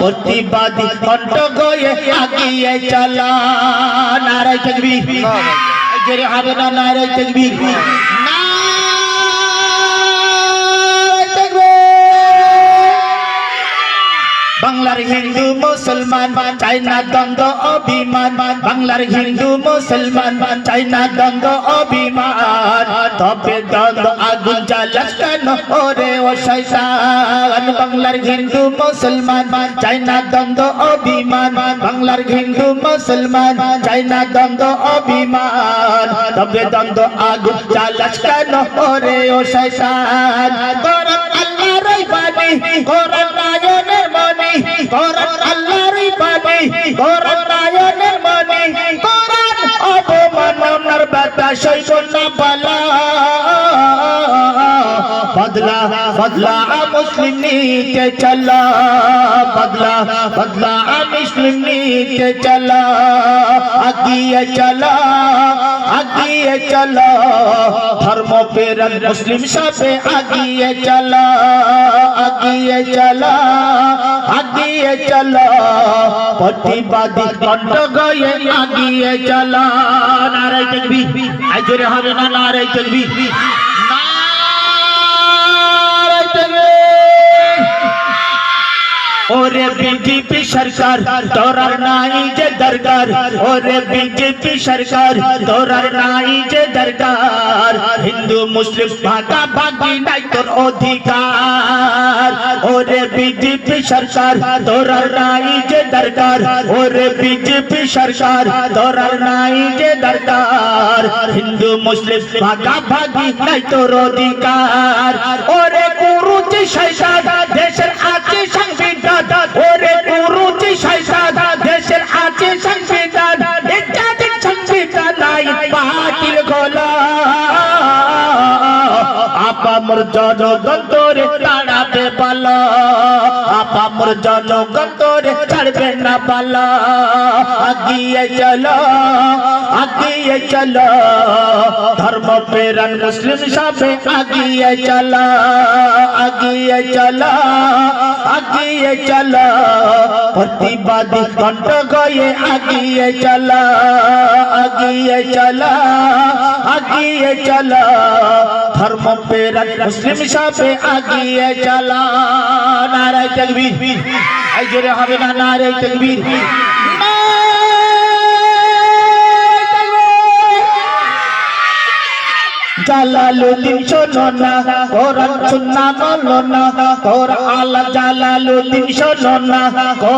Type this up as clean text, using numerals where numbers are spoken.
প্রতিবাদী কণ্ঠ গয়ে আগিয়ে চলো নারে তাকবীর জোরে হবে না নারে তাকবীর বাংলার হিন্দু মুসলমান চাই না দ্বন্দ্ব অভিমান বাংলার হিন্দু মুসলমান চাই না দ্বন্দ্ব অভিমান তবে দ্বন্দ্ব আগুন জ্বালাস কেন ওরে ও শয়তান বাংলার হিন্দু মুসলমান চাই না দ্বন্দ্ব অভিমান বাংলার হিন্দু মুসলমান চাই না দ্বন্দ্ব অভিমান তবে দ্বন্দ্ব আগুন জ্বালাস কেন ওরে ও শয়তান কোরআন আল্লাহর বাণী কোরআন নায়নের মনি কোরআন আল্লাহর বাণী কোরআন নায়নের মনি কোরআন অবমাননার ব্যথা সইব না বলা বদলা বদলা মুসলিম নিতে চলো বদলা বদলা মুসলিম নিতে চলো আগিয়ে চলো আগিয়ে চলো ধর্ম প্রেরণ মুসলিম সবে আগিয়ে চলো আগিয়ে চলো আগিয়ে চলো প্রতিবাদী কণ্ঠ গয়ে আগিয়ে চলো নারে তাকবীর আই জোরে হবে না নারে তাকবীর ওরে বিজেপি সরকার তোরার নাই যে দরকার ওরে বিজেপি সরকার তোরার নাই যে দরকার হিন্দু মুসলিম ভাগাভাগি নাই তোর অধিকার ওরে বিজেপি সরকার তোরার নাই যে দরকার ওরে বিজেপি সরকার তোরার নাই যে দরকার হিন্দু মুসলিম ভাগাভাগি নাই তোর অধিকার ওরে কুরুচি শয়তান দেশের আছে সংবিধান ওরে কুরুচি শয়তান দেশের আছে সংবিধান ইজ্জতের সংবিধান নাই বাতিল গোলা আপামর জনগণ তোরে তাড়াবে বলো আপামর জনগণ তোরে ছাড়বে না বলো আগিয়ে চলো আগিয়ে চলো ধর্ম প্রেরণ মুসলিম সবে আগিয়ে চলো আগিয়ে চলো আগিয়ে চলো প্রতিবাদী কণ্ঠ গয়ে আগিয়ে চলো আগিয়ে চলো আগিয়ে চলো ধর্ম প্রেরণ মুসলিম সবে আগিয়ে চলো নারে তাকবীর এই জোরে হবে না নারে তাকবীর জালালুদ্দিন শোনো না কোরআন সুন্নাহ বলো না কোরআন আল্লাহ জালালুদ্দিন শোনো না